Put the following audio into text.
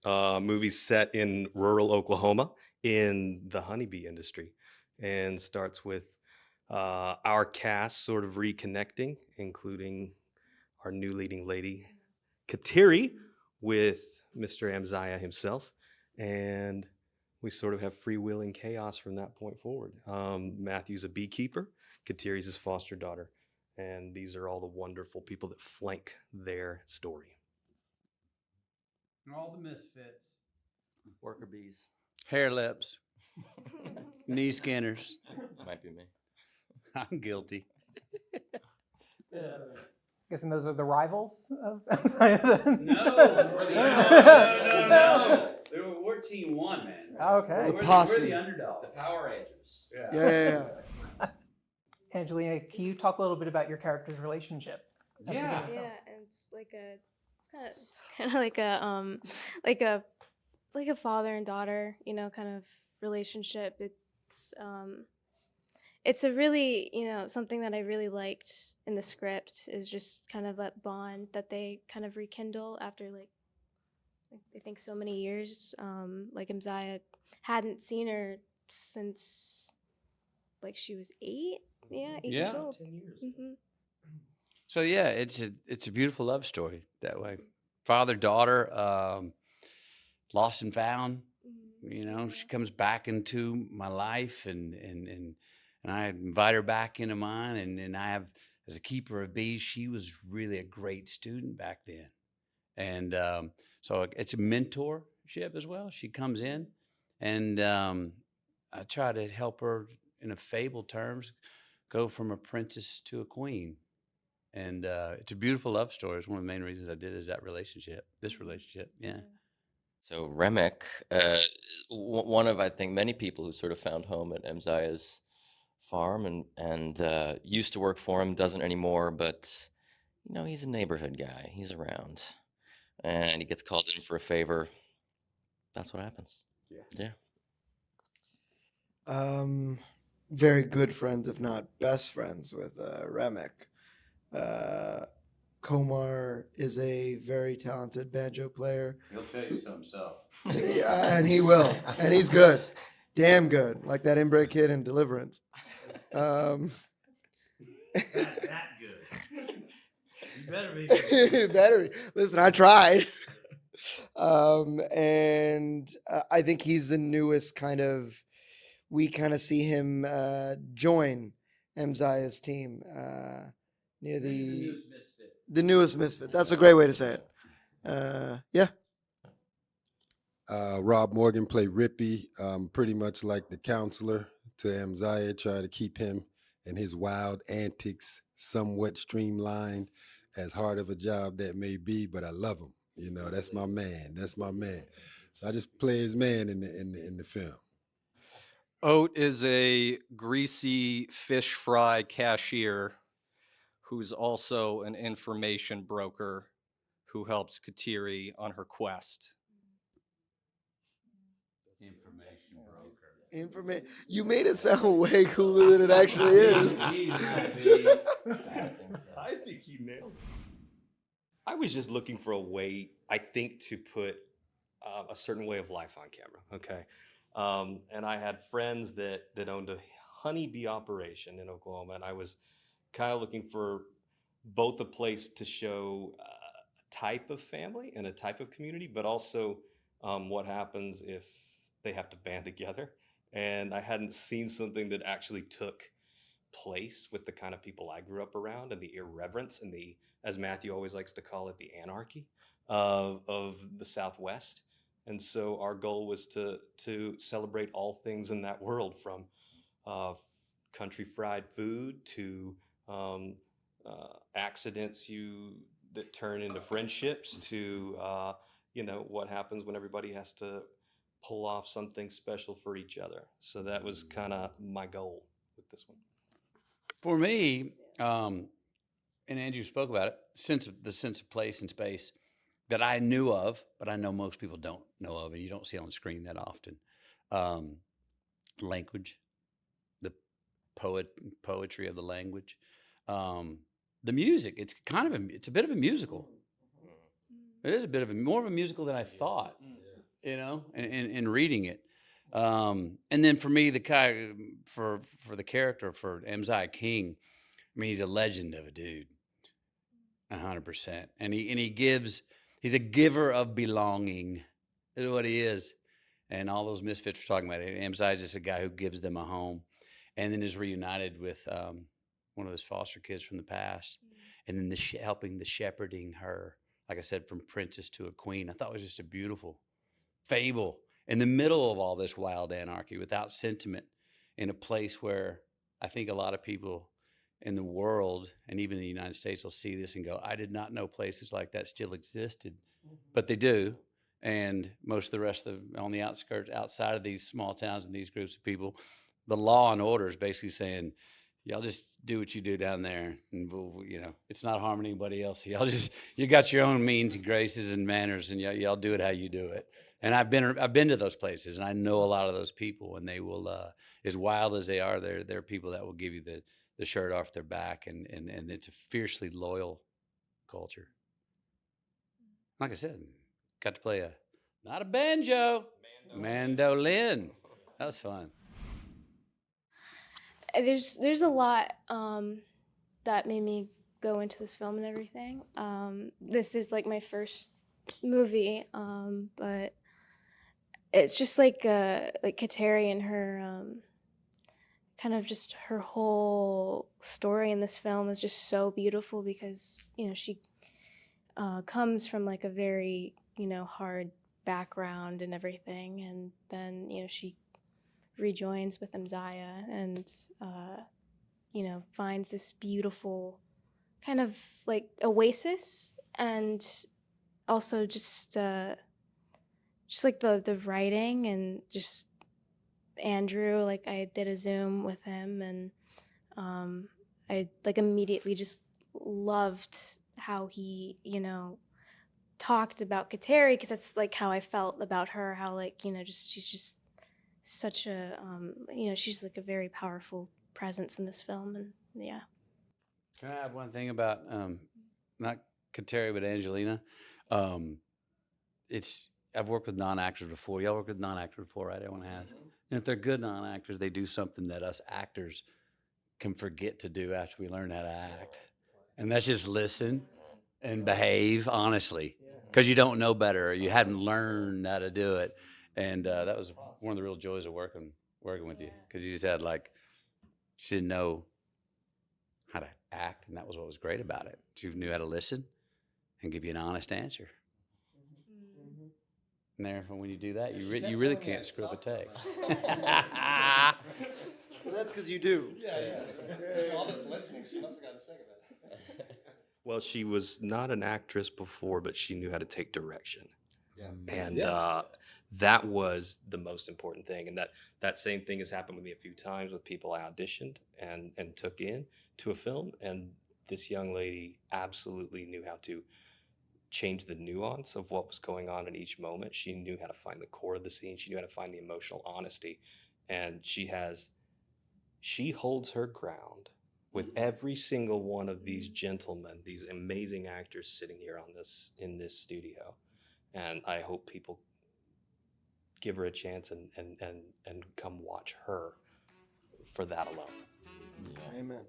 movie set in rural Oklahoma in the honeybee industry, and starts with our cast sort of reconnecting, including our new leading lady, Kateri, with Mr. Amziah himself. And we sort of have freewheeling chaos from that point forward. Matthew's a beekeeper, Kateri's his foster daughter. And these are all the wonderful people that flank their story. And all the misfits. Worker bees. Hair lips. Knee skinners. Might be me. I'm guilty. Guessing those are the rivals of No. We're team one, man. Okay. We're the underdog. The Power Rangers. Yeah. Angelina, can you talk a little bit about your character's relationship? Yeah. Yeah, and it's kind of like a father and daughter, kind of relationship. It's a really, something that I really liked in the script is just kind of that bond that they kind of rekindle after like I think so many years. Like Amziah hadn't seen her since like she was 8. Yeah, 8 years old. 10 years. Mm-hmm. So yeah, it's a beautiful love story that way. Father daughter, lost and found. She comes back into my life, and I invite her back into mine. And I have, as a keeper of bees, she was really a great student back then, and so it's a mentorship as well. She comes in, and I try to help her in a Fable terms go from a princess to a queen. And it's a beautiful love story. It's one of the main reasons I did is that relationship, this relationship. Yeah. So Remick, one of, I think, many people who sort of found home at Amziah's farm and used to work for him, doesn't anymore, but he's a neighborhood guy. He's around, and he gets called in for a favor. That's what happens. Yeah. Very good friends, if not best friends, with Remick. Komar is a very talented banjo player. He'll tell you so himself. Yeah, and he will. And he's good. Damn good. Like that inbred kid in Deliverance. That good. You better be good. Better. Listen, I tried. And I think he's the newest we kind of see him join Amziah's team near the newest misfit. That's a great way to say it. Yeah. Rob Morgan played Rippy, pretty much like the counselor to Amziah, try to keep him and his wild antics somewhat streamlined, as hard of a job that may be, but I love him. That's my man. That's my man. So I just play his man in the film. Oat is a greasy fish fry cashier who's also an information broker who helps Kateri on her quest. Information broker. You made it sound way cooler than it actually is. I think he nailed it. I was just looking for a way, I think, to put a certain way of life on camera, okay? And I had friends that owned a honeybee operation in Oklahoma, and I was kind of looking for both a place to show a type of family and a type of community, but also what happens if they have to band together. And I hadn't seen something that actually took place with the kind of people I grew up around, and the irreverence and the, as Matthew always likes to call it, the anarchy of the Southwest. And so our goal was to celebrate all things in that world, from country fried food to accidents that turn into friendships to what happens when everybody has to pull off something special for each other. So that was kind of my goal with this one. For me, and Andrew spoke about it, the sense of place and space that I knew of, but I know most people don't know of, and you don't see on the screen that often. Language, the poetry of the language, the music. It's it's a bit of a musical. It is more of a musical than I thought. you know, and reading it. And then for me, the guy for the character for Amziah King, I mean, he's a legend of a dude, 100%. And he gives, he's a giver of belonging, is what he is. And all those misfits we're talking about, Amziah is just a guy who gives them a home, and then is reunited with one of his foster kids from the past, and then helping the shepherding her, like I said, from princess to a queen. I thought it was just a beautiful fable in the middle of all this wild anarchy, without sentiment, in a place where I think a lot of people in the world and even in the United States will see this and go, I did not know places like that still existed, but they do. And most of the rest of on the outskirts, outside of these small towns and these groups of people, the law and order is basically saying, y'all just do what you do down there, and we'll, you know, it's not harming anybody else. Y'all just, you got your own means and graces and manners, and y'all do it how you do it. And I've been to those places, and I know a lot of those people, and they will, as wild as they are, they're people that will give you the shirt off their back, and it's a fiercely loyal culture. Like I said, got to play not a banjo, mandolin. That was fun. There's a lot that made me go into this film and everything. This is like my first movie, but it's just like Kateri and her kind of just her whole story in this film is just so beautiful, because you know she comes from like a very, you know, hard background and everything, and then, you know, she rejoins with Amziah, and you know, finds this beautiful kind of like oasis, and also just like the writing, and just Andrew, like I did a Zoom with him, and I like immediately just loved how he, you know, talked about Kateri, because that's like how I felt about her, how like, you know, just she's just such a you know, she's like a very powerful presence in this film. And yeah. Can I add one thing about not Kateri but Angelina? It's I've worked with non-actors before. Y'all worked with non-actors before, right? Everyone has. And if they're good non-actors, they do something that us actors can forget to do after we learn how to act. And that's just listen and behave honestly, because you don't know better, or you hadn't learned how to do it. And that was one of the real joys of working with you, because you just had like, you didn't know how to act, and that was what was great about it. You knew how to listen and give you an honest answer. And therefore, when you do that, you really can't screw up a take. Well, that's because you do. All this listening, she must have gotten sick of it. Well, she was not an actress before, but she knew how to take direction. And that was the most important thing. And that same thing has happened with me a few times with people I auditioned and took in to a film. And this young lady absolutely knew how to change the nuance of what was going on in each moment. She knew how to find the core of the scene. She knew how to find the emotional honesty. And she holds her ground with every single one of these gentlemen, these amazing actors sitting here in this studio. And I hope people give her a chance and come watch her for that alone. Amen.